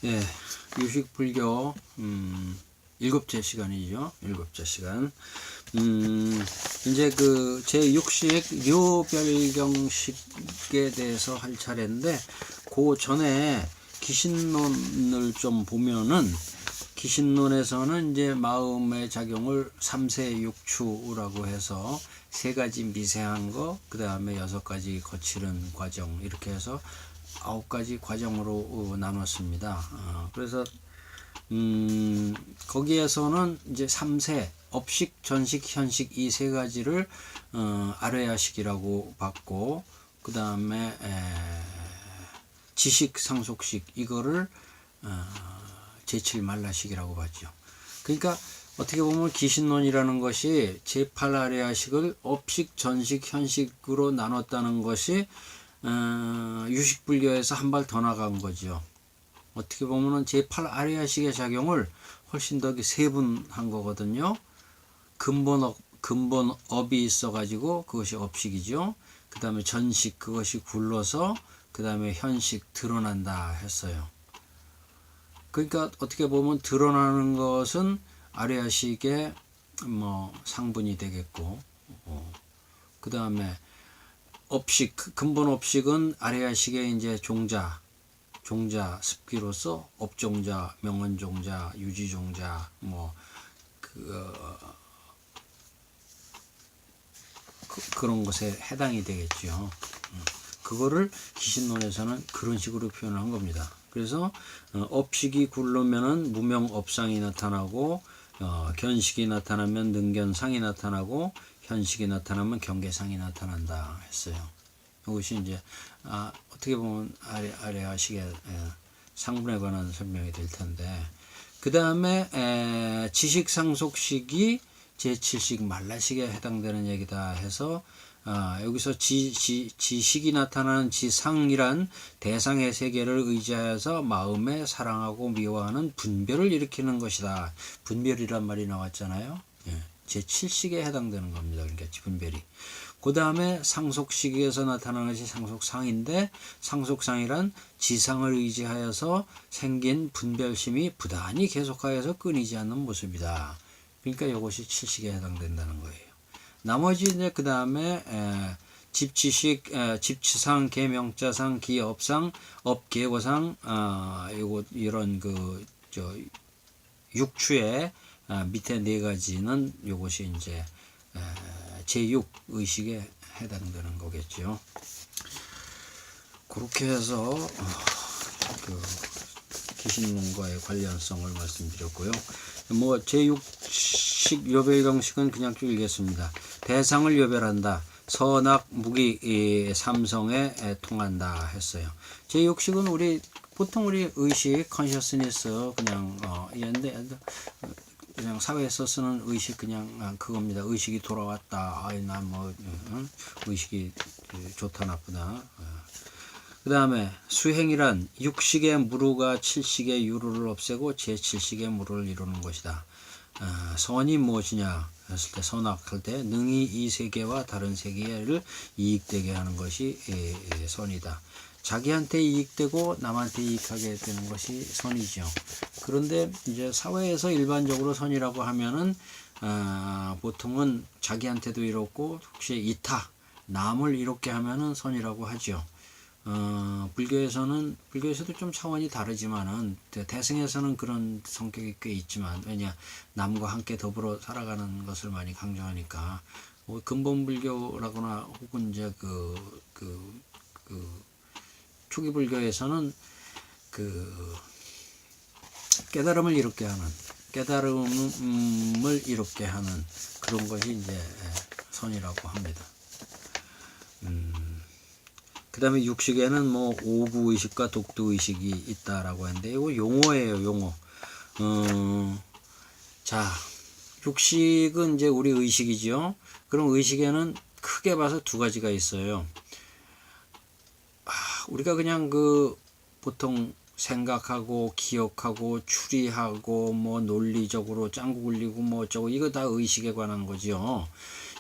예, 유식불교 일곱째 시간이죠. 일곱째 시간. 이제 그 제6식 묘별경식에 대해서 할 차례인데, 그 전에 기신론을 좀 보면은, 기신론에서는 이제 마음의 작용을 3세 6추라고 해서 세 가지 미세한 거, 그 다음에 6가지 거칠은 과정, 이렇게 해서 9가지 과정으로 나눴습니다. 그래서 거기에서는 이제 3세 업식, 전식, 현식 이 세 가지를 아레야식이라고 봤고, 그 다음에 지식, 상속식 이거를 제7만라식이라고 봤죠. 그러니까 어떻게 보면 기신론이라는 것이 제8아레야식을 업식, 전식, 현식으로 나눴다는 것이 유식불교에서 한 발 더 나간 거죠. 어떻게 보면은 제8아레야식의 작용을 훨씬 더 세분한 거거든요. 근본업이 있어가지고 그것이 업식이죠. 그 다음에 전식, 그것이 굴러서 그 다음에 현식 드러난다 했어요. 그러니까 어떻게 보면 드러나는 것은 아레야식의 뭐 상분이 되겠고, 그 다음에 업식, 근본 업식은 아레야식의 이제 종자 습기로서 업종자, 명언종자, 유지종자, 뭐 그런 것에 해당이 되겠죠. 그거를 기신론에서는 그런 식으로 표현한 겁니다. 그래서 업식이 굴르면은 무명업상이 나타나고, 견식이 나타나면 능견상이 나타나고, 현식이 나타나면 경계상이 나타난다 했어요. 이것이 이제 어떻게 보면 아레야식의 상분에 관한 설명이 될 텐데, 그 다음에 지식상속식이 제7식 만라식에 해당되는 얘기다 해서, 여기서 지식이 나타나는 지상이란 대상의 세계를 의지하여서 마음에 사랑하고 미워하는 분별을 일으키는 것이다. 분별이란 말이 나왔잖아요. 예, 제7식에 해당되는 겁니다. 그러니까 분별이. 그 다음에 상속식에서 나타나는 것이 상속상인데, 상속상이란 지상을 의지하여서 생긴 분별심이 부단히 계속하여서 끊이지 않는 모습이다. 그러니까 이것이 7식에 해당된다는 거예요. 나머지 이제 그 다음에 집치식, 집치상, 계명자상, 기업상, 업계고상, 이런 육추의 밑에 네 가지는 이것이 이제 제6 의식에 해당되는 거겠죠. 그렇게 해서 그 기신론과의 관련성을 말씀드렸고요. 뭐 제6식 요별경식은 그냥 쭉 읽겠습니다. 대상을 요별한다. 선악, 무기, 삼성에 통한다 했어요. 제6식은 보통 우리 의식, 컨셔스니스 그냥 그냥 사회에서 쓰는 의식 그냥 그겁니다. 의식이 돌아왔다. 난 뭐 의식이 좋다 나쁘다. 그 다음에 수행이란 육식의 무루가 칠식의 유루를 없애고 제7식의 무루를 이루는 것이다. 선이 무엇이냐 했을 때, 선악할 때 능히 이 세계와 다른 세계를 이익되게 하는 것이 선이다. 자기한테 이익되고 남한테 이익하게 되는 것이 선이죠. 그런데 이제 사회에서 일반적으로 선이라고 하면은 보통은 자기한테도 이롭고 혹시 이타, 남을 이롭게 하면은 선이라고 하죠. 불교에서도 좀 차원이 다르지만은, 대승에서는 그런 성격이 꽤 있지만, 왜냐, 남과 함께 더불어 살아가는 것을 많이 강조하니까, 근본 불교라거나 혹은 이제 초기 불교에서는 깨달음을 이롭게 하는 그런 것이 이제 선이라고 합니다. 그 다음에 육식에는 뭐 오구의식과 독두의식이 있다라고 하는데, 이거 용어예요, 용어. 자, 육식은 이제 우리 의식이죠. 그럼 의식에는 크게 봐서 두 가지가 있어요. 우리가 그냥 보통 생각하고 기억하고 추리하고 뭐 논리적으로 짱구 굴리고 뭐 어쩌고, 이거 다 의식에 관한 거죠.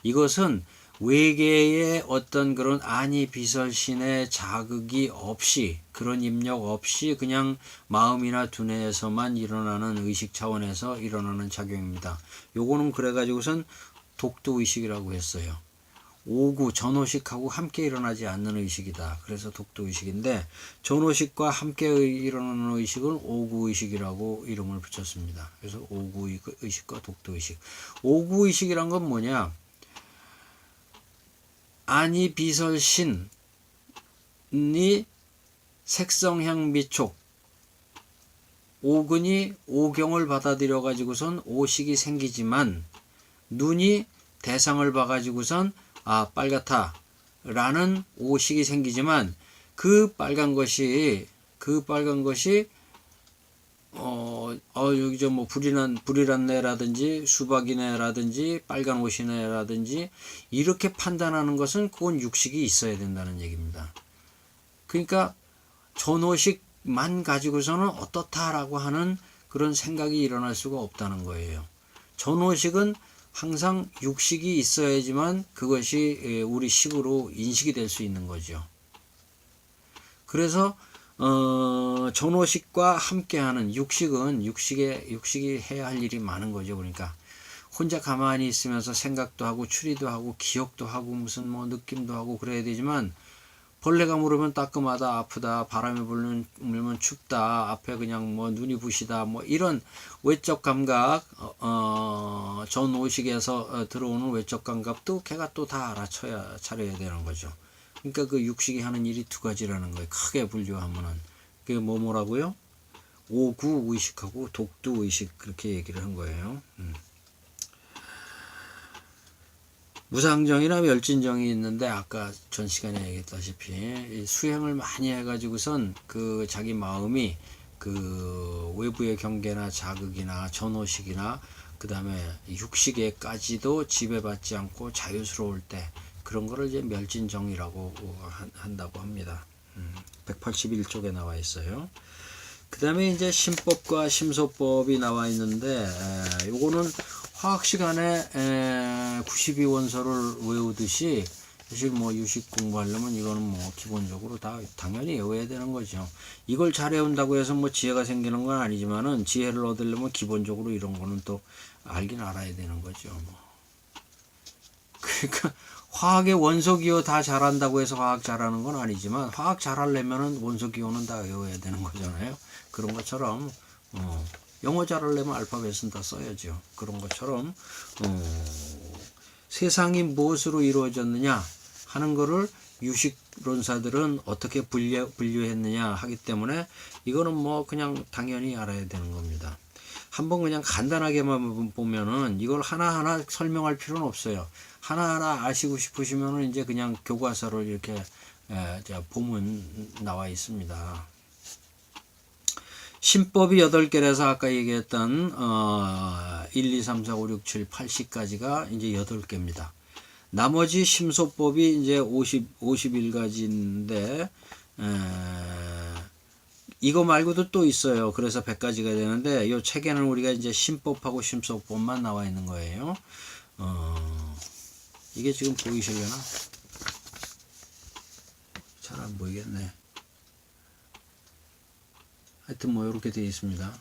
이것은 외계의 어떤 그런 안이 비설신의 자극이 없이, 그런 입력 없이 그냥 마음이나 두뇌에서만 일어나는, 의식 차원에서 일어나는 작용입니다. 요거는 그래가지고선 독도의식이라고 했어요. 오구, 전오식하고 함께 일어나지 않는 의식이다. 그래서 독도의식인데, 전오식과 함께 일어나는 의식은 오구의식이라고 이름을 붙였습니다. 그래서 오구의식과 독도의식. 오구의식이란 건 뭐냐? 안이 비설신이 색성향 미촉, 오근이 오경을 받아들여 가지고선 오식이 생기지만, 눈이 대상을 봐 가지고선 빨갛다 라는 오식이 생기지만, 그 빨간 것이 여기 저 뭐 불이란 내라든지 수박이네라든지 빨간 옷이네라든지 이렇게 판단하는 것은 그건 육식이 있어야 된다는 얘기입니다. 그러니까 전오식만 가지고서는 어떻다라고 하는 그런 생각이 일어날 수가 없다는 거예요. 전오식은 항상 육식이 있어야지만 그것이 우리 식으로 인식이 될 수 있는 거죠. 그래서 전오식과 함께하는 육식이 해야 할 일이 많은 거죠. 그러니까 혼자 가만히 있으면서 생각도 하고 추리도 하고 기억도 하고 무슨 뭐 느낌도 하고 그래야 되지만, 벌레가 물으면 따끔하다, 아프다, 바람이 불면 춥다, 앞에 그냥 뭐 눈이 부시다, 뭐 이런 외적 감각, 전오식에서 들어오는 외적 감각도 걔가 또 다 차려야 되는 거죠. 그러니까 그 육식이 하는 일이 두 가지라는 거예요. 크게 분류하면은. 그게 뭐라고요? 오구 의식하고 독두 의식, 그렇게 얘기를 한 거예요. 무상정이나 멸진정이 있는데, 아까 전 시간에 얘기했다시피 수행을 많이 해가지고선 그 자기 마음이 그 외부의 경계나 자극이나 전오식이나 그 다음에 육식에까지도 지배받지 않고 자유스러울 때, 그런 거를 이제 멸진정이라고 한다고 합니다. 181쪽에 나와 있어요. 그 다음에 이제 심법과 심소법이 나와 있는데, 요거는 화학 시간에 92원서를 외우듯이, 사실 뭐 유식 공부하려면 이거는 뭐 기본적으로 다 당연히 외워야 되는 거죠. 이걸 잘 외운다고 해서 뭐 지혜가 생기는 건 아니지만은, 지혜를 얻으려면 기본적으로 이런 거는 또 알긴 알아야 되는 거죠. 그러니까 화학의 원소기호 다 잘한다고 해서 화학 잘하는 건 아니지만, 화학 잘하려면 원소기호는 다 외워야 되는 거잖아요. 그런 것처럼 영어 잘하려면 알파벳은 다 써야죠. 그런 것처럼 세상이 무엇으로 이루어졌느냐 하는 거를 유식론사들은 어떻게 분류했느냐 하기 때문에, 이거는 뭐 그냥 당연히 알아야 되는 겁니다. 한번 그냥 간단하게만 보면은 이걸 하나하나 설명할 필요는 없어요. 하나하나 아시고 싶으시면은 이제 그냥 교과서를 이렇게 보면 나와 있습니다. 심법이 8개라서 아까 얘기했던 1, 2, 3, 4, 5, 6, 7, 80까지가 이제 8개입니다. 나머지 심소법이 이제 51가지인데 이거 말고도 또 있어요. 그래서 100가지가 되는데, 이 책에는 우리가 이제 심법하고 심소법만 나와 있는 거예요. 이게 지금 보이시려나? 잘 안 보이겠네. 하여튼 뭐 이렇게 되어 있습니다.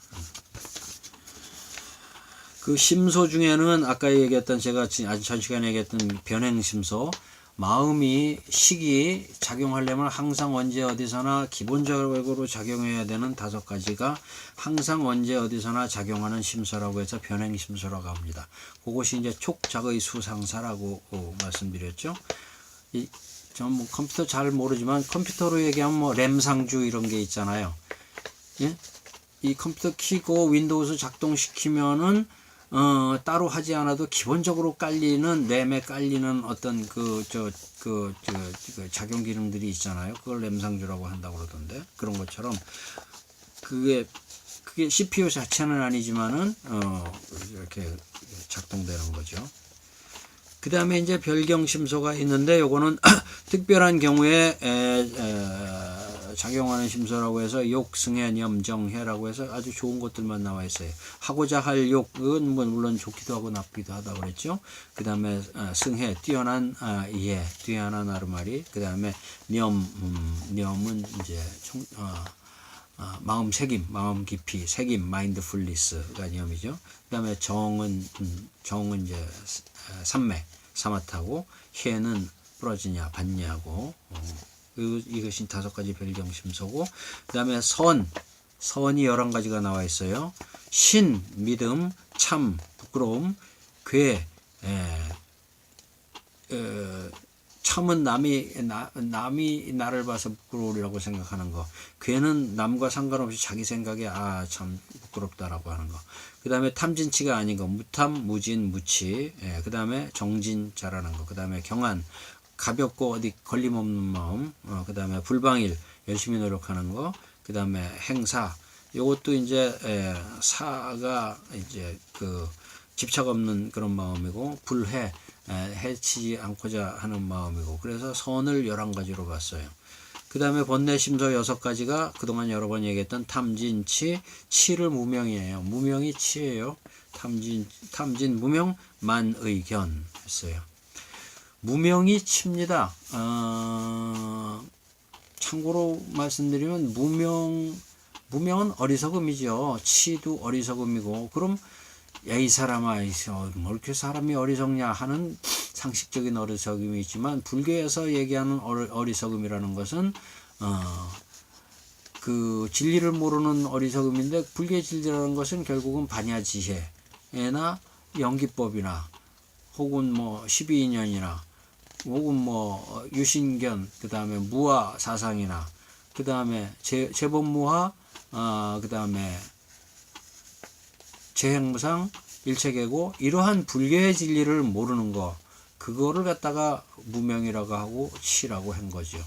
그 심소 중에는 아까 얘기했던, 제가 아주 전 시간에 얘기했던 변행심소, 마음이 식이 작용하려면 항상 언제 어디서나 기본적으로 작용해야 되는 5가지가 항상 언제 어디서나 작용하는 심소라고 해서 변행심소라고 합니다. 그것이 이제 촉작의 수상사라고 말씀드렸죠. 저는 뭐 컴퓨터 잘 모르지만, 컴퓨터로 얘기하면 뭐 램상주 이런 게 있잖아요. 예? 이 컴퓨터 키고 윈도우즈 작동시키면은 따로 하지 않아도 기본적으로 깔리는, 램에 깔리는 어떤 그 작용 기능들이 있잖아요. 그걸 램상주라고 한다고 그러던데, 그런 것처럼 그게 CPU 자체는 아니지만은 이렇게 작동되는 거죠. 그 다음에 이제 별경심소가 있는데, 요거는 특별한 경우에 작용하는 심소라고 해서 욕, 승해, 념, 정, 해라고 해서 아주 좋은 것들만 나와 있어요. 하고자 할 욕은 뭐 물론 좋기도 하고 나쁘기도 하다고 그랬죠. 그 다음에 승해, 뛰어난 이해, 뛰어난 아르마리. 그 다음에 념은 이제 마음 새김, 마음 깊이, 새김, 마인드풀리스가 념이죠. 그 다음에 정은 이제 삼매, 사마타고, 해는 부러지냐, 받냐고, 이것이 5가지 별경심소고, 그 다음에 선이 11가지가 나와 있어요. 신, 믿음, 참, 부끄러움, 괴, 참은 남이 나를 봐서 부끄러우리라고 생각하는 거. 괴는 남과 상관없이 자기 생각에 참 부끄럽다라고 하는 거. 그 다음에 탐진치가 아닌 거. 무탐, 무진, 무치. 그 다음에 정진, 잘하는 거. 그 다음에 경안, 가볍고 어디 걸림없는 마음. 그 다음에 불방일, 열심히 노력하는 거. 그 다음에 행사. 요것도 이제 사가 이제 그 집착 없는 그런 마음이고, 불해, 해치지 않고자 하는 마음이고, 그래서 선을 11가지로 봤어요. 그 다음에 번뇌심소 6가지가 그동안 여러 번 얘기했던 탐진치, 치를 무명이에요. 무명이 치예요. 탐진 무명, 만의견 했어요. 무명이 치입니다. 참고로 말씀드리면 무명은 어리석음이죠. 치도 어리석음이고, 그럼 야, 이 사람아, 뭐 이렇게 사람이 어리석냐 하는 상식적인 어리석음이 있지만, 불교에서 얘기하는 어리석음이라는 것은 그 진리를 모르는 어리석음인데, 불교의 진리라는 것은 결국은 반야지혜나 연기법이나 혹은 뭐 12인연이나 혹은 뭐 유신견, 그 다음에 무화 사상이나 그 다음에 재본무화, 그 다음에 재행무상, 일체계고, 이러한 불교의 진리를 모르는 거, 그거를 갖다가 무명이라고 하고 치라고 한 거죠.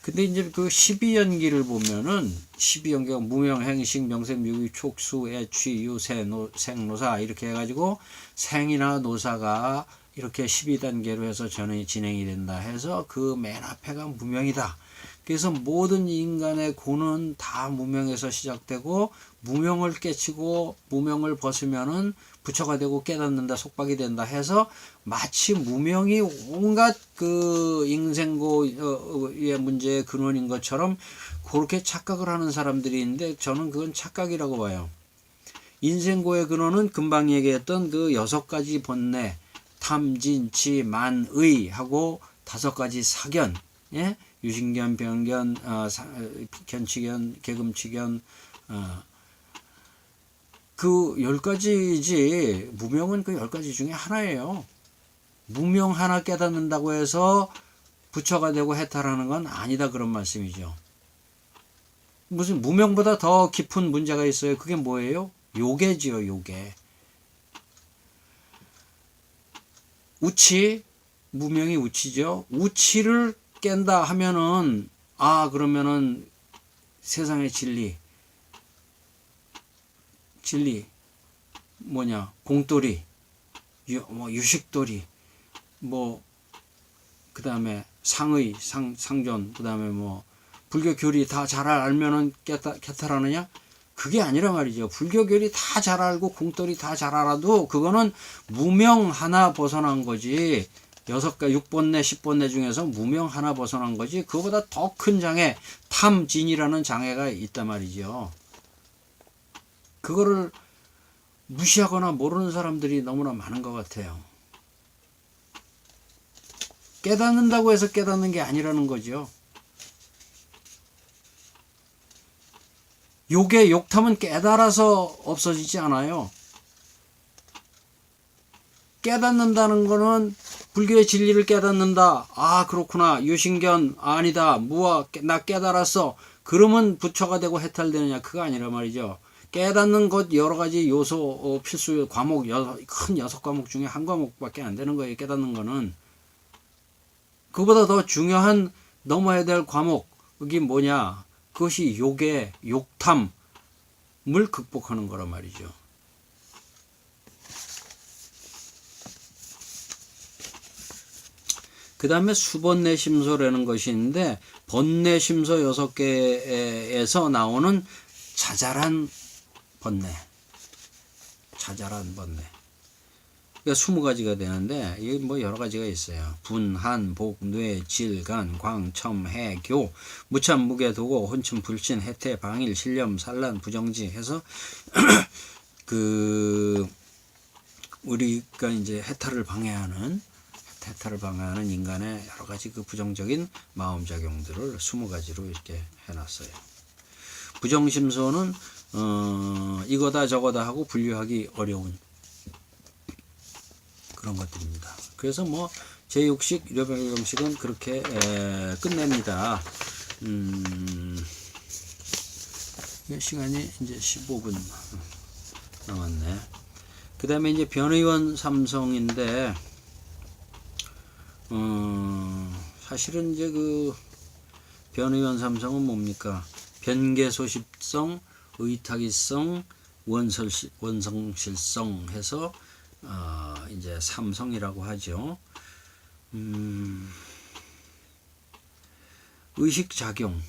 근데 이제 그 12연기를 보면은 12연기가 무명, 행식, 명생, 묘기, 촉수, 애취, 유세, 생노사 이렇게 해가지고 생이나 노사가 이렇게 12단계로 해서 진행이 된다 해서 그 맨 앞에가 무명이다. 그래서 모든 인간의 고는 다 무명에서 시작되고, 무명을 깨치고 무명을 벗으면은 부처가 되고 깨닫는다, 속박이 된다 해서 마치 무명이 온갖 그 인생고의 문제의 근원인 것처럼 그렇게 착각을 하는 사람들이 있는데, 저는 그건 착각이라고 봐요. 인생고의 근원은 금방 얘기했던 그 6가지 번뇌, 탐진치, 만의 하고 5가지 사견, 예? 유신견, 병견, 견치견, 개금치견, 그 10가지지, 무명은 그 10가지 중에 하나예요. 무명 하나 깨닫는다고 해서 부처가 되고 해탈하는 건 아니다, 그런 말씀이죠. 무슨 무명보다 더 깊은 문제가 있어요. 그게 뭐예요? 요괴지요, 요괴. 우치, 무명이 우치죠. 우치를 깬다 하면은, 그러면은 세상의 진리 뭐냐, 공돌이, 유식돌이, 뭐 그 다음에 상의, 상존, 그 다음에 뭐 불교 교리 다 잘 알면은 깨달하느냐? 그게 아니라 말이죠. 불교 교리 다 잘 알고 공돌이 다 잘 알아도 그거는 무명 하나 벗어난 거지. 6번뇌, 10번뇌 중에서 무명 하나 벗어난 거지. 그거보다 더 큰 장애, 탐진이라는 장애가 있단 말이죠. 그거를 무시하거나 모르는 사람들이 너무나 많은 것 같아요. 깨닫는다고 해서 깨닫는 게 아니라는 거죠. 욕탐은 깨달아서 없어지지 않아요. 깨닫는다는 거는 불교의 진리를 깨닫는다. 그렇구나. 유신견 아니다. 무아 나 깨달았어. 그러면 부처가 되고 해탈되느냐? 그거 아니라 말이죠. 깨닫는 것 여러 가지 요소, 필수 과목, 큰 6과목 중에 한 과목밖에 안 되는 거예요. 깨닫는 거는. 그보다 더 중요한 넘어야 될 과목이 뭐냐? 그것이 욕의 욕탐을 극복하는 거란 말이죠. 그 다음에 수번뇌심소라는 것이 있는데, 번뇌심소 6개에서 나오는 자잘한 번뇌. 자잘한 번뇌. 그러니까 20가지가 되는데 이게 뭐 여러 가지가 있어요. 분, 한, 복, 뇌, 질, 간, 광, 첨, 해, 교, 무참, 무게, 도고, 혼침, 불신, 해태, 방일, 신념, 산란, 부정지 해서 우리가 이제 해탈을 방해하는 인간의 여러 가지 그 부정적인 마음 작용들을 20가지로 이렇게 해놨어요. 부정심소는 이거다 저거다 하고 분류하기 어려운 그런 것들입니다. 그래서 뭐 제6식, 일요병식은 그렇게 끝냅니다. 시간이 이제 15분 남았네. 그 다음에 이제 변의원 삼성인데 사실은 이제 그 변의원 삼성은 뭡니까? 변개소십성, 의탁이성, 원성실성 해서 이제 삼성이라고 하죠. 의식작용,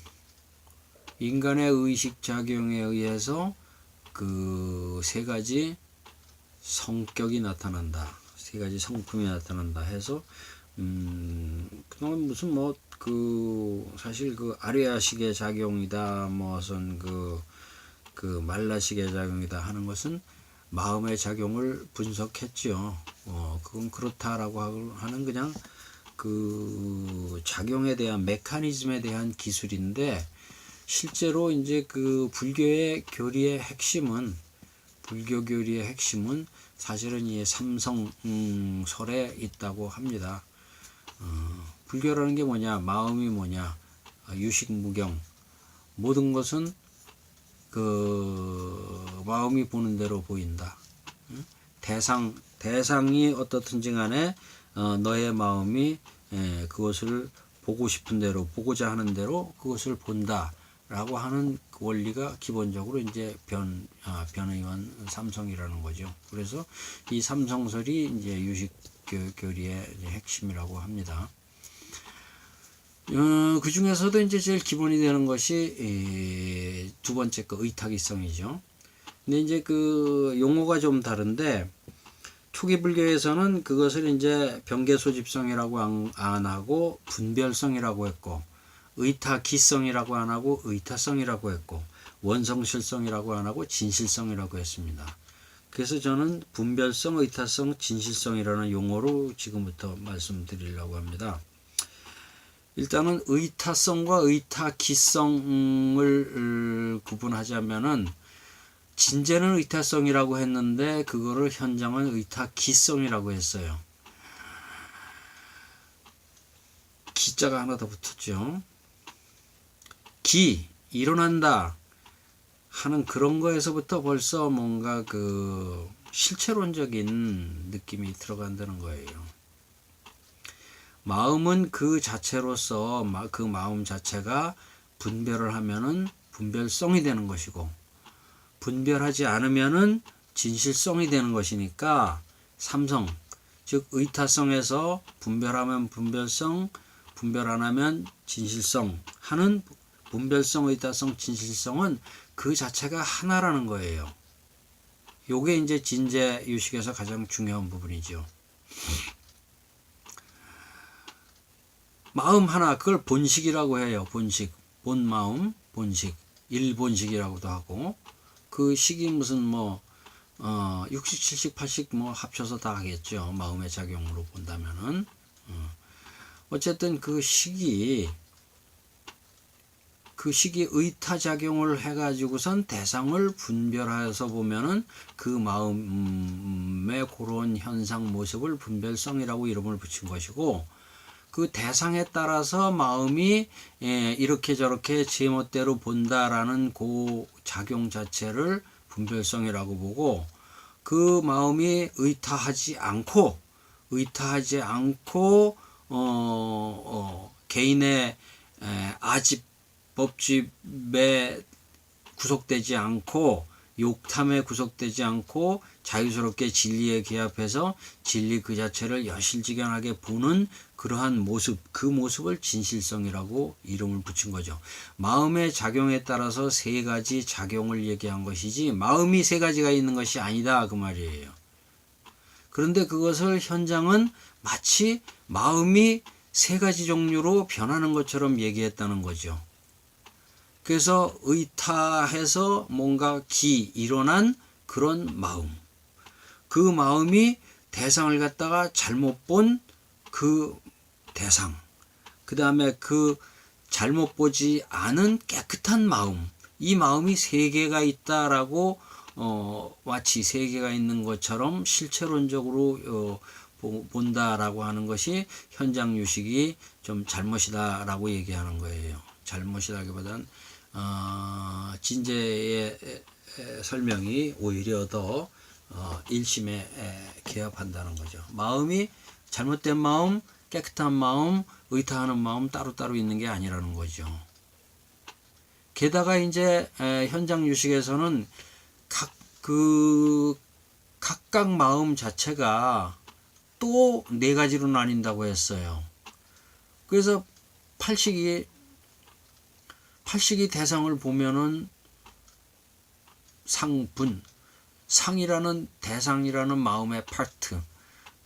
인간의 의식작용에 의해서 그 3가지 성격이 나타난다, 3가지 성품이 나타난다 해서 그동안 무슨 뭐 사실 그 아레아식의 작용이다, 무슨 그 말라식의 작용이다 하는 것은 마음의 작용을 분석했죠. 그건 그렇다라고 하는 그냥 그 작용에 대한 메커니즘에 대한 기술인데, 실제로 이제 그 불교 교리의 핵심은 사실은 이 삼성설에 있다고 합니다. 불교라는 게 뭐냐? 마음이 뭐냐? 유식무경. 모든 것은 그 마음이 보는 대로 보인다. 대상이 어떻든지 간에 너의 마음이 그것을 보고 싶은 대로, 보고자 하는 대로 그것을 본다 라고 하는 원리가 기본적으로 이제 변의원 삼성이라는 거죠. 그래서 이 삼성설이 이제 유식 교리의 핵심이라고 합니다. 그 중에서도 이제 제일 기본이 되는 것이 2번째 거 의탁이성이죠. 근데 이제 그 용어가 좀 다른데, 초기 불교에서는 그것을 이제 변개소집성이라고 안 하고 분별성이라고 했고, 의타기성이라고 안 하고 의타성이라고 했고, 원성실성이라고 안 하고 진실성이라고 했습니다. 그래서 저는 분별성, 의타성, 진실성이라는 용어로 지금부터 말씀드리려고 합니다. 일단은 의타성과 의타기성을 구분하자면은, 진제는 의타성이라고 했는데 그거를 현장은 의타기성이라고 했어요. 기자가 하나 더 붙었죠. 일어난다 하는 그런 거에서부터 벌써 뭔가 그 실체론적인 느낌이 들어간다는 거예요. 마음은 그 자체로서 그 마음 자체가 분별을 하면은 분별성이 되는 것이고, 분별하지 않으면은 진실성이 되는 것이니까 삼성, 즉 의타성에서 분별하면 분별성, 분별 안 하면 진실성 하는 분별성, 의타성, 진실성은 그 자체가 하나라는 거예요. 요게 이제 진제 유식에서 가장 중요한 부분이죠. 마음 하나, 그걸 본식이라고 해요. 본식, 본마음, 본식, 일본식이라고도 하고, 그 식이 무슨 뭐 6식, 7식, 8식 뭐 합쳐서 다 하겠죠. 마음의 작용으로 본다면은. 어쨌든 그 식이 의타작용을 해가지고선 대상을 분별해서 보면은 그 마음의 그런 현상 모습을 분별성이라고 이름을 붙인 것이고, 그 대상에 따라서 마음이 이렇게 저렇게 제멋대로 본다라는 그 작용 자체를 분별성이라고 보고, 그 마음이 의타하지 않고 개인의 아집 법집에 구속되지 않고 욕탐에 구속되지 않고 자유스럽게 진리에 기합해서 진리 그 자체를 여실직연하게 보는 그러한 모습, 그 모습을 진실성이라고 이름을 붙인 거죠. 마음의 작용에 따라서 세 가지 작용을 얘기한 것이지 마음이 세 가지가 있는 것이 아니다 그 말이에요. 그런데 그것을 현장은 마치 마음이 세 가지 종류로 변하는 것처럼 얘기했다는 거죠. 그래서 의타해서 뭔가 일어난 그런 마음, 그 마음이 대상을 갖다가 잘못 본 그 대상, 그 다음에 그 잘못 보지 않은 깨끗한 마음, 이 마음이 세 개가 있다라고 마치 세 개가 있는 것처럼 실체론적으로 본다라고 하는 것이 현장 유식이 좀 잘못이다라고 얘기하는 거예요. 잘못이라기보단 진제의 설명이 오히려 더 일심에 개합한다는 거죠. 마음이 잘못된 마음, 깨끗한 마음, 의타하는 마음 따로따로 있는 게 아니라는 거죠. 게다가 이제 현장 유식에서는 각각 마음 자체가 또 네 가지로 나뉜다고 했어요. 그래서 팔식이 대상을 보면은 상분, 상이라는 대상이라는 마음의 파트,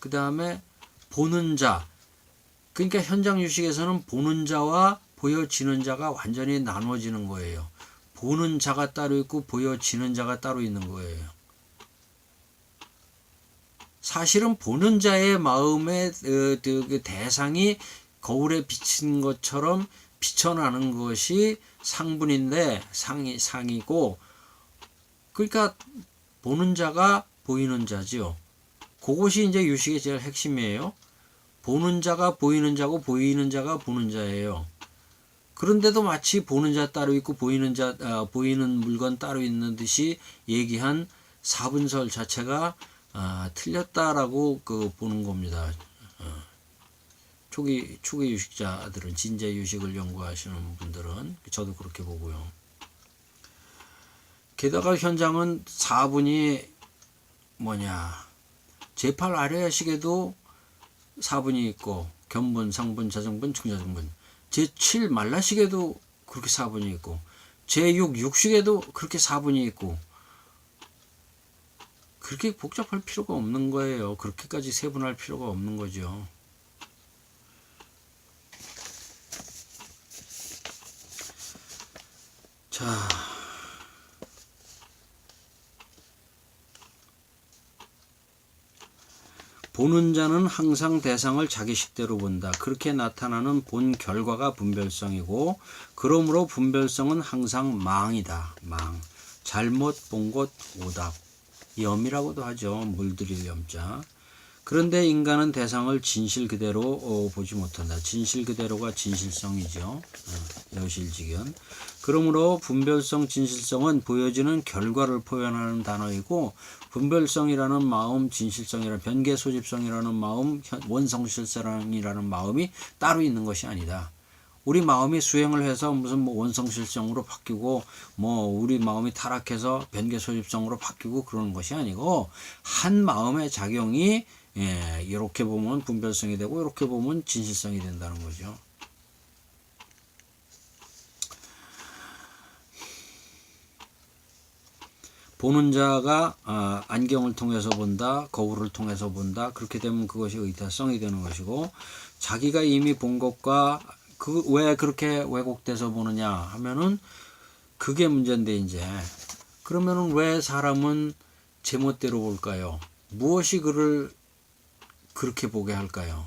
그 다음에 보는 자, 그러니까 현장 유식에서는 보는 자와 보여지는 자가 완전히 나눠지는 거예요. 보는 자가 따로 있고 보여지는 자가 따로 있는 거예요. 사실은 보는 자의 마음의 그 대상이 거울에 비친 것처럼 비춰나는 것이 상분인데 상이고, 그러니까 보는 자가 보이는 자지요. 그것이 이제 유식의 제일 핵심이에요. 보는 자가 보이는 자고 보이는 자가 보는 자예요. 그런데도 마치 보는 자 따로 있고 보이는 물건 따로 있는 듯이 얘기한 사분설 자체가 틀렸다라고 보는 겁니다. 초기 유식자들은, 진제 유식을 연구하시는 분들은, 저도 그렇게 보고요. 게다가 현장은 사분이 제8 아래식에도 사분이 있고, 견분, 상분, 자정분, 충자정분, 제7 말라식에도 그렇게 사분이 있고, 제6 육식에도 그렇게 사분이 있고, 그렇게 복잡할 필요가 없는 거예요. 그렇게까지 세분할 필요가 없는 거죠. 자, 보는 자는 항상 대상을 자기 식대로 본다. 그렇게 나타나는 본 결과가 분별성이고, 그러므로 분별성은 항상 망이다. 망. 잘못 본 것 오답. 염이라고도 하죠. 물들일 염자. 그런데 인간은 대상을 진실 그대로 보지 못한다. 진실 그대로가 진실성이죠. 여실직연. 그러므로 분별성, 진실성은 보여지는 결과를 표현하는 단어이고, 분별성이라는 마음, 진실성이라는 변개 소집성이라는 마음, 원성실성이라는 마음이 따로 있는 것이 아니다. 우리 마음이 수행을 해서 무슨 원성실성으로 바뀌고 우리 마음이 타락해서 변개소집성으로 바뀌고 그러는 것이 아니고, 한 마음의 작용이 이렇게 보면 분별성이 되고 이렇게 보면 진실성이 된다는 거죠. 보는 자가 안경을 통해서 본다, 거울을 통해서 본다. 그렇게 되면 그것이 의타성이 되는 것이고, 자기가 이미 본 것과 왜 그렇게 왜곡돼서 보느냐 하면은 그게 문제인데, 이제 그러면은 왜 사람은 제멋대로 볼까요? 무엇이 그를 그렇게 보게 할까요?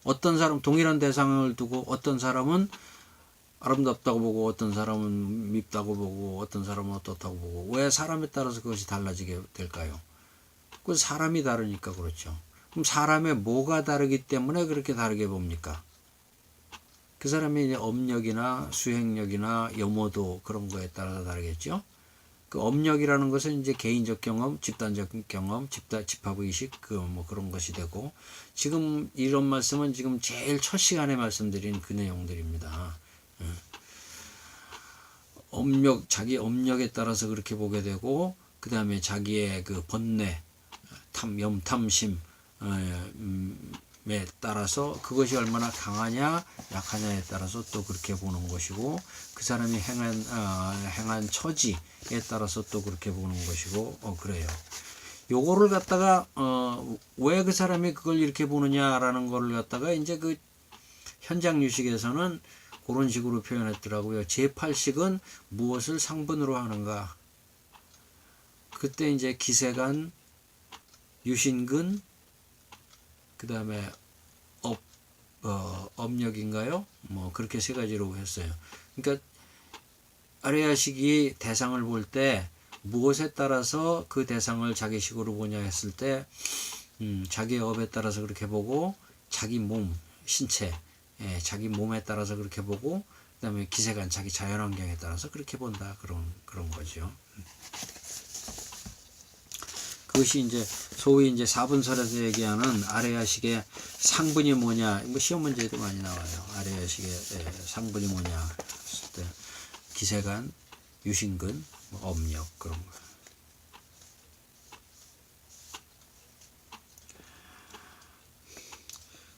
어떤 사람, 동일한 대상을 두고 어떤 사람은 아름답다고 보고 어떤 사람은 밉다고 보고 어떤 사람은 어떻다고 보고, 왜 사람에 따라서 그것이 달라지게 될까요? 그 사람이 다르니까 그렇죠. 그럼 사람의 뭐가 다르기 때문에 그렇게 다르게 봅니까? 그 사람의 이제 업력이나 수행력이나 염호도 그런 거에 따라서 다르겠죠. 그 업력이라는 것은 이제 개인적 경험, 집단적 경험, 집합의식, 그런 것이 되고, 지금 이런 말씀은 지금 제일 첫 시간에 말씀드린 그 내용들입니다. 자기 업력에 따라서 그렇게 보게 되고, 그 다음에 자기의 그 번뇌, 염탐심에 따라서 그것이 얼마나 강하냐 약하냐에 따라서 또 그렇게 보는 것이고, 그 사람이 행한 처지에 따라서 또 그렇게 보는 것이고, 그래요. 요거를 갖다가 왜 그 사람이 그걸 이렇게 보느냐라는 거를 갖다가 이제 그 현장 유식에서는 그런 식으로 표현했더라고요. 제8식은 무엇을 상분으로 하는가? 그때 이제 기세간, 유신근, 그 다음에 업력인가요? 뭐 그렇게 세 가지로 했어요. 그러니까 아레아식이 대상을 볼 때 무엇에 따라서 그 대상을 자기식으로 보냐 했을 때 자기의 업에 따라서 그렇게 보고, 자기 몸, 신체, 자기 몸에 따라서 그렇게 보고, 그 다음에 기세간, 자기 자연환경에 따라서 그렇게 본다. 그런 거죠. 그것이 이제 소위 이제 사분설에서 얘기하는 아레아식의 상분이 뭐냐. 뭐 시험 문제에도 많이 나와요. 아레아식의 상분이 뭐냐 했을 때 기세간, 유신근, 업력 그런 거.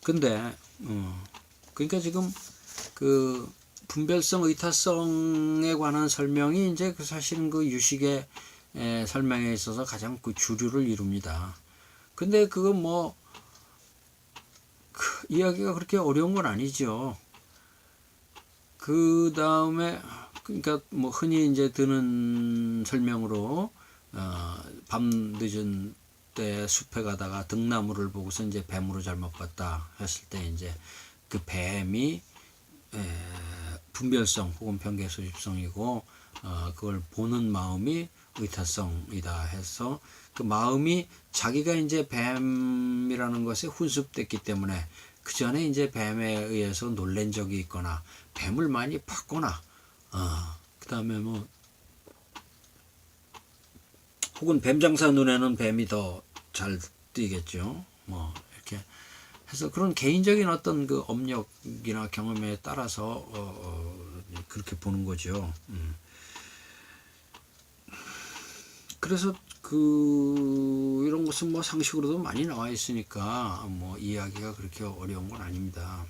근데 그러니까 지금 그 분별성, 의타성에 관한 설명이 이제 그 사실은 그 유식의 설명에 있어서 가장 그 주류를 이룹니다. 근데 그건 뭐 이야기가 그렇게 어려운 건 아니죠. 그 다음에 그러니까 뭐 흔히 이제 드는 설명으로 밤 늦은 때 숲에 가다가 등나무를 보고서 이제 뱀으로 잘못 봤다 했을 때 이제 그 뱀이 분별성 혹은 편개 소집성이고 그걸 보는 마음이 의타성이다 해서 그 마음이 자기가 이제 뱀이라는 것에 훈습됐기 때문에 그 전에 이제 뱀에 의해서 놀란 적이 있거나 뱀을 많이 봤거나 그 다음에 뭐 혹은 뱀장사 눈에는 뱀이 더 잘 띄겠죠. 뭐 이렇게 해서 그런 개인적인 어떤 그 업력이나 경험에 따라서 그렇게 보는 거죠. 그래서 이런 것은 뭐 상식으로도 많이 나와 있으니까 뭐 이해하기가 그렇게 어려운 건 아닙니다.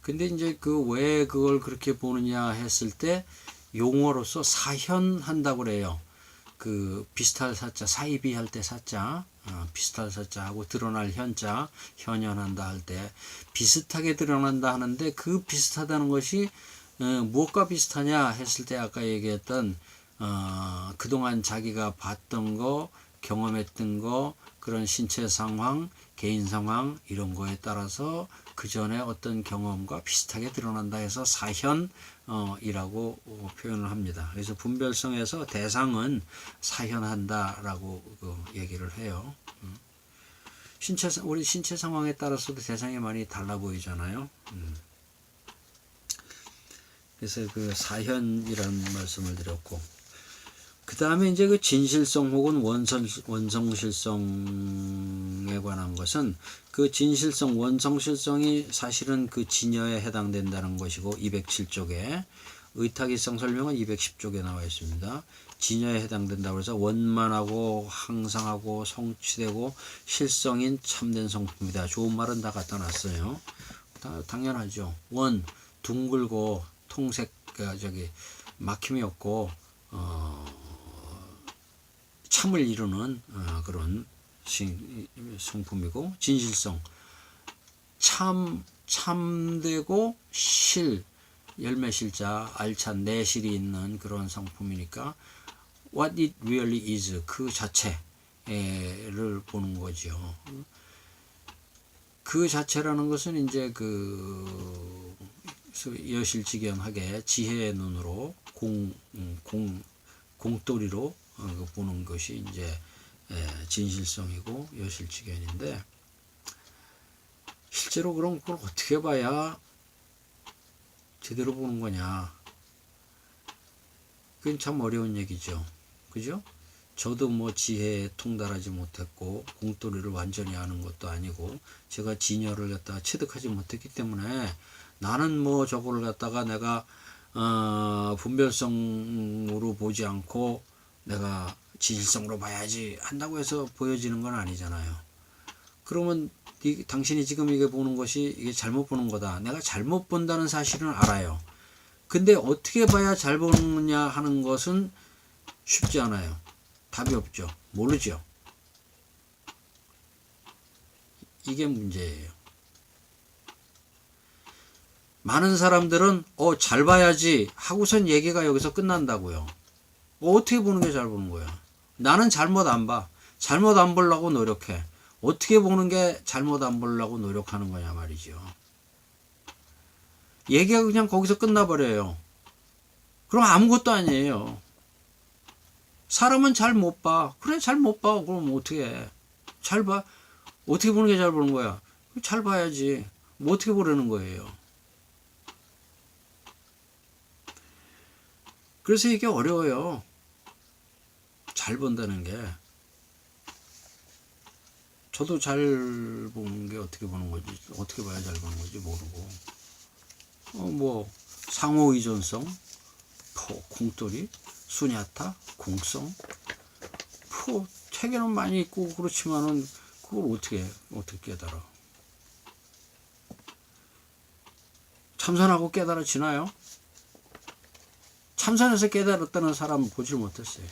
근데 이제 왜 그걸 그렇게 보느냐 했을 때 용어로서 사현한다고 그래요. 그 비슷할 사자, 사이비 할 때 사자, 비슷할 사자하고 드러날 현자, 현현한다 할 때 비슷하게 드러난다 하는데 그 비슷하다는 것이 무엇과 비슷하냐 했을 때 아까 얘기했던 그동안 자기가 봤던 거, 경험했던 거, 그런 신체 상황, 개인 상황 이런 거에 따라서 그 전에 어떤 경험과 비슷하게 드러난다 해서 사현이라고 표현을 합니다. 그래서 분별성에서 대상은 사현한다라고 얘기를 해요. 우리 신체 상황에 따라서도 대상이 많이 달라 보이잖아요. 그래서 그 사현이라는 말씀을 드렸고, 그 다음에 이제 그 진실성 혹은 원성실성에 관한 것은 그 진실성, 원성실성이 사실은 그 진여에 해당된다는 것이고 207쪽에 의타기성 설명은 210쪽에 나와 있습니다. 진여에 해당된다고 해서 원만하고 항상하고 성취되고 실성인 참된 성품이다. 좋은 말은 다 갖다 놨어요. 당연하죠. 원, 둥글고 통색, 막힘이 없고 참을 이루는 그런 성품이고, 진실성, 참되고 열매실자, 알찬 내실이 있는 그런 성품이니까 what it really is 그 자체를 보는 거죠. 그 자체라는 것은 이제 여실직연하게 지혜의 눈으로 공돌이로 보는 것이 이제 진실성이고 여실직연인데, 실제로 그럼 그걸 어떻게 봐야 제대로 보는 거냐? 그건 참 어려운 얘기죠. 그죠? 저도 뭐 지혜에 통달하지 못했고 공돌이를 완전히 아는 것도 아니고 제가 진여를 갖다가 체득하지 못했기 때문에 나는 뭐 저거를 갖다가 내가 분별성으로 보지 않고 내가 진실성으로 봐야지 한다고 해서 보여지는 건 아니잖아요. 그러면 당신이 지금 이게 보는 것이 이게 잘못 보는 거다. 내가 잘못 본다는 사실은 알아요. 근데 어떻게 봐야 잘 보느냐 하는 것은 쉽지 않아요. 답이 없죠. 모르죠. 이게 문제예요. 많은 사람들은 잘 봐야지 하고선 얘기가 여기서 끝난다고요. 어떻게 보는 게 잘 보는 거야? 나는 잘못 안 봐. 잘못 안 보려고 노력해. 어떻게 보는 게 잘못 안 보려고 노력하는 거냐 말이죠. 얘기가 그냥 거기서 끝나버려요. 그럼 아무것도 아니에요. 사람은 잘 못 봐. 그래, 잘 못 봐. 그럼 어떻게 해? 잘 봐. 어떻게 보는 게 잘 보는 거야? 잘 봐야지. 뭐 어떻게 보려는 거예요? 그래서 이게 어려워요. 잘 본다는 게. 저도 잘 보는 게 어떻게 보는 거지, 어떻게 봐야 잘 보는 거지 모르고. 뭐 상호 의존성, 공돌이, 수냐타, 공성, 책에는 많이 있고 그렇지만은 그걸 어떻게 깨달아? 참선하고 깨달아지나요? 참선해서 깨달았다는 사람 보질 못했어요.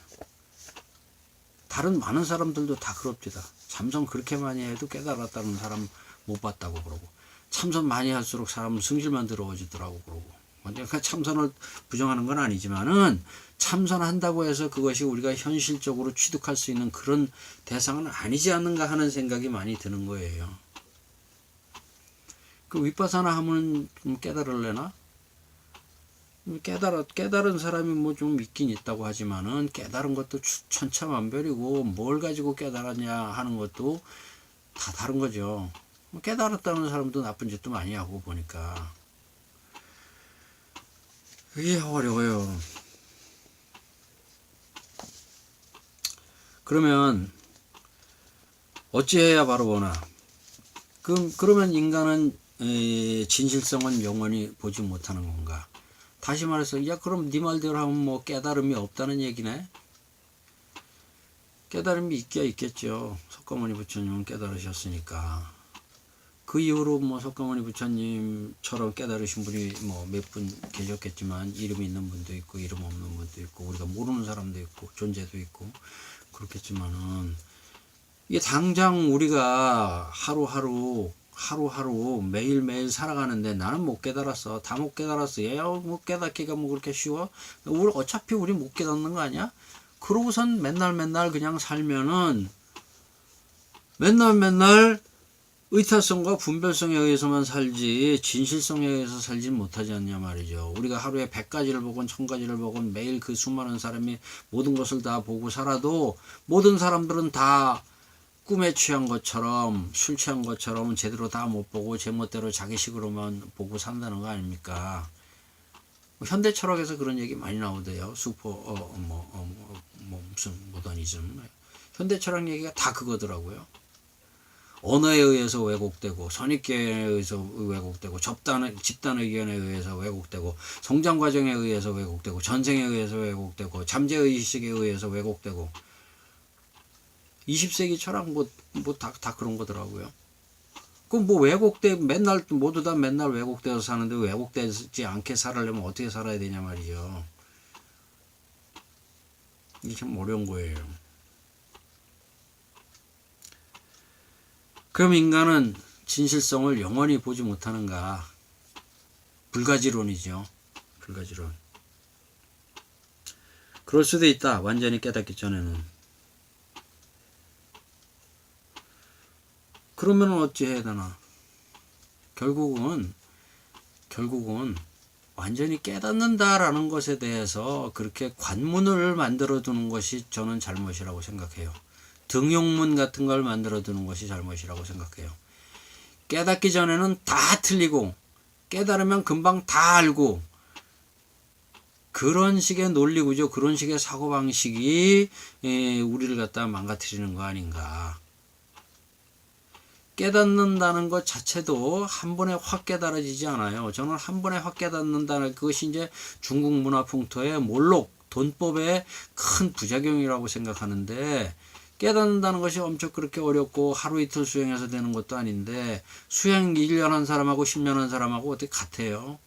다른 많은 사람들도 다 그럽니다. 참선 그렇게 많이 해도 깨달았다는 사람 못 봤다고 그러고, 참선 많이 할수록 사람은 승질만 들어오지더라고 그러고. 그러니까 참선을 부정하는 건 아니지만은 참선한다고 해서 그것이 우리가 현실적으로 취득할 수 있는 그런 대상은 아니지 않는가 하는 생각이 많이 드는 거예요. 그 윗바사나 하면 좀 깨달을래나? 깨달은 사람이 뭐 좀 있긴 있다고 하지만은 깨달은 것도 천차만별이고 뭘 가지고 깨달았냐 하는 것도 다 다른 거죠. 깨달았다는 사람도 나쁜 짓도 많이 하고 보니까 이게 어려워요. 그러면 어찌해야 바로 보나? 그러면 인간은 진실성은 영원히 보지 못하는 건가? 다시 말해서 그럼 네 말대로 하면 뭐 깨달음이 없다는 얘기네? 깨달음이 있기야 있겠죠. 석가모니 부처님은 깨달으셨으니까. 그 이후로 뭐 석가모니 부처님처럼 깨달으신 분이 뭐 몇 분 계셨겠지만 이름 있는 분도 있고 이름 없는 분도 있고 우리가 모르는 사람도 있고 존재도 있고 그렇겠지만은 이게 당장 우리가 하루하루 매일매일 살아가는데 나는 못 깨달았어. 다 못 깨달았어. 못 깨닫기가 뭐 그렇게 쉬워? 어차피 우리 못 깨닫는 거 아니야? 그러고선 맨날 그냥 살면은 맨날 의타성과 분별성에 의해서만 살지 진실성에 의해서 살진 못하지 않냐 말이죠. 우리가 하루에 100가지를 보건 1000가지를 보건 매일 그 수많은 사람이 모든 것을 다 보고 살아도 모든 사람들은 다 꿈에 취한 것처럼 술 취한 것처럼 제대로 다 못 보고 제멋대로 자기식으로만 보고 산다는 거 아닙니까? 현대 철학에서 그런 얘기 많이 나오대요. 무슨 모더니즘. 현대 철학 얘기가 다 그거더라고요. 언어에 의해서 왜곡되고 선입견에 의해서 왜곡되고 집단 의견에 의해서 왜곡되고 성장 과정에 의해서 왜곡되고 전생에 의해서 왜곡되고 잠재의식에 의해서 왜곡되고 20세기 철학 다 그런 거더라고요. 그럼 뭐 맨날 모두 다 맨날 왜곡되어서 사는데 왜곡되지 않게 살려면 어떻게 살아야 되냐 말이죠. 이게 참 어려운 거예요. 그럼 인간은 진실성을 영원히 보지 못하는가? 불가지론이죠. 불가지론. 그럴 수도 있다. 완전히 깨닫기 전에는. 그러면 어찌 해야 되나? 결국은 완전히 깨닫는다라는 것에 대해서 그렇게 관문을 만들어 두는 것이 저는 잘못이라고 생각해요. 등용문 같은 걸 만들어 두는 것이 잘못이라고 생각해요. 깨닫기 전에는 다 틀리고 깨달으면 금방 다 알고 그런 식의 논리구조, 그런 식의 사고방식이 우리를 갖다 망가뜨리는 거 아닌가. 깨닫는다는 것 자체도 한 번에 확 깨달아지지 않아요. 저는 한 번에 확 깨닫는다는 그것이 이제 중국 문화 풍토의 몰록, 돈법의 큰 부작용이라고 생각하는데, 깨닫는다는 것이 엄청 그렇게 어렵고 하루 이틀 수행해서 되는 것도 아닌데, 수행 1년 한 사람하고 10년 한 사람하고 어떻게 같아요?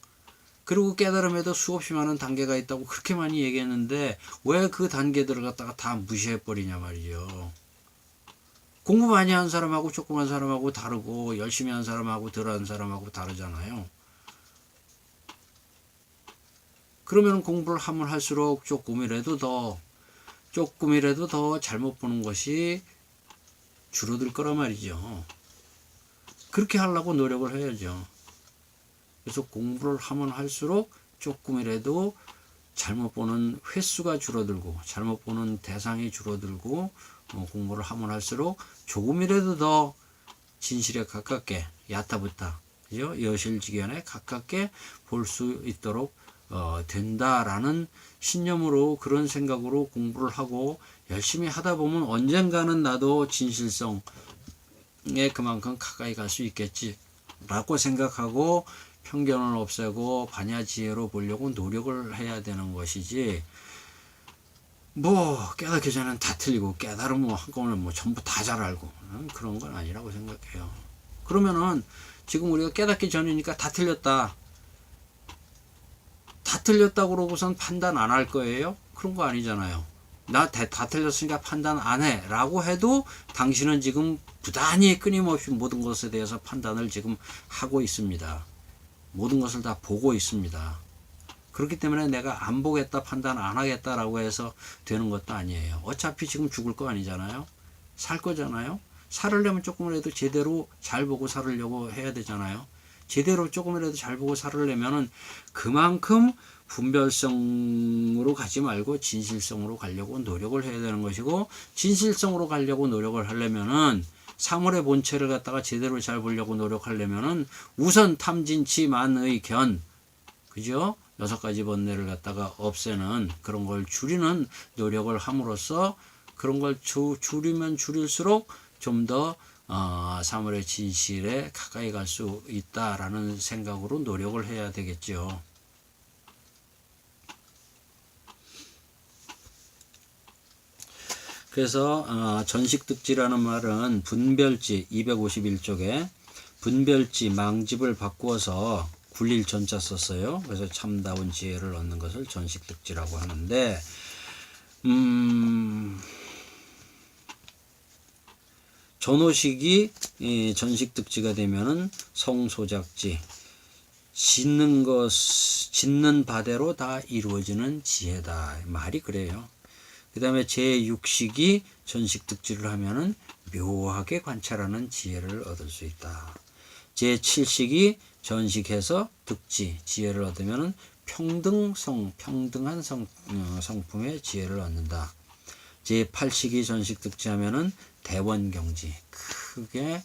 그리고 깨달음에도 수없이 많은 단계가 있다고 그렇게 많이 얘기했는데 왜 그 단계들을 갖다가 다 무시해버리냐 말이죠. 공부 많이 한 사람하고 조그만 사람하고 다르고 열심히 한 사람하고 덜 한 사람하고 다르잖아요. 그러면 공부를 하면 할수록 조금이라도 더 잘못 보는 것이 줄어들 거란 말이죠. 그렇게 하려고 노력을 해야죠. 그래서 공부를 하면 할수록 조금이라도 잘못 보는 횟수가 줄어들고 잘못 보는 대상이 줄어들고 공부를 하면 할수록 조금이라도 더 진실에 가깝게 야타부타 그죠? 여실직연에 가깝게 볼 수 있도록 된다라는 신념으로 그런 생각으로 공부를 하고 열심히 하다 보면 언젠가는 나도 진실성에 그만큼 가까이 갈 수 있겠지 라고 생각하고 편견을 없애고 반야지혜로 보려고 노력을 해야 되는 것이지, 뭐 깨닫기 전에는 다 틀리고 깨달으면 한꺼번에 뭐 전부 다 잘 알고 그런 건 아니라고 생각해요. 그러면은 지금 우리가 깨닫기 전이니까 다 틀렸다 그러고선 판단 안 할 거예요? 그런 거 아니잖아요. 나 다 틀렸으니까 판단 안 해 라고 해도 당신은 지금 부단히 끊임없이 모든 것에 대해서 판단을 지금 하고 있습니다. 모든 것을 다 보고 있습니다. 그렇기 때문에 내가 안 보겠다, 판단 안 하겠다라고 해서 되는 것도 아니에요. 어차피 지금 죽을 거 아니잖아요. 살 거잖아요. 살으려면 조금이라도 제대로 잘 보고 살으려고 해야 되잖아요. 제대로 조금이라도 잘 보고 살으려면은 그만큼 분별성으로 가지 말고 진실성으로 가려고 노력을 해야 되는 것이고, 진실성으로 가려고 노력을 하려면은 사물의 본체를 갖다가 제대로 잘 보려고 노력하려면은 우선 탐진치 만의 견, 그죠? 6가지 번뇌를 갖다가 없애는 그런 걸 줄이는 노력을 함으로써 그런 걸 줄이면 줄일수록 좀 더 사물의 진실에 가까이 갈 수 있다라는 생각으로 노력을 해야 되겠죠. 그래서 전식득지라는 말은 분별지 251쪽에 분별지 망집을 바꾸어서 굴릴 전자 썼어요. 그래서 참다운 지혜를 얻는 것을 전식득지라고 하는데, 전호식이 전식득지가 되면은 성소작지, 짓는 바대로 다 이루어지는 지혜다 말이 그래요. 그 다음에 제6식이 전식득지를 하면은 묘하게 관찰하는 지혜를 얻을 수 있다. 제7식이 전식해서 득지, 지혜를 얻으면은 평등한 성품의 지혜를 얻는다. 제8식이 전식득지 하면은 대원경지, 크게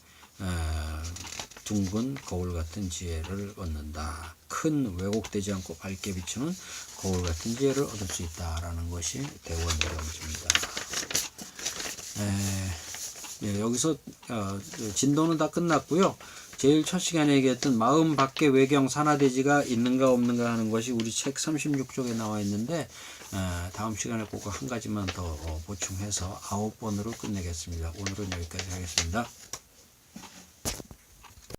둥근 거울 같은 지혜를 얻는다. 큰 왜곡되지 않고 밝게 비추는 거울 같은 지혜를 얻을 수 있다라는 것이 대원경지입니다. 여기서 진도는 다 끝났고요. 제일 첫 시간에 얘기했던 마음 밖에 외경 산하대지가 있는가 없는가 하는 것이 우리 책 36쪽에 나와 있는데, 다음 시간에 꼭 한 가지만 더 보충해서 9번으로 끝내겠습니다. 오늘은 여기까지 하겠습니다.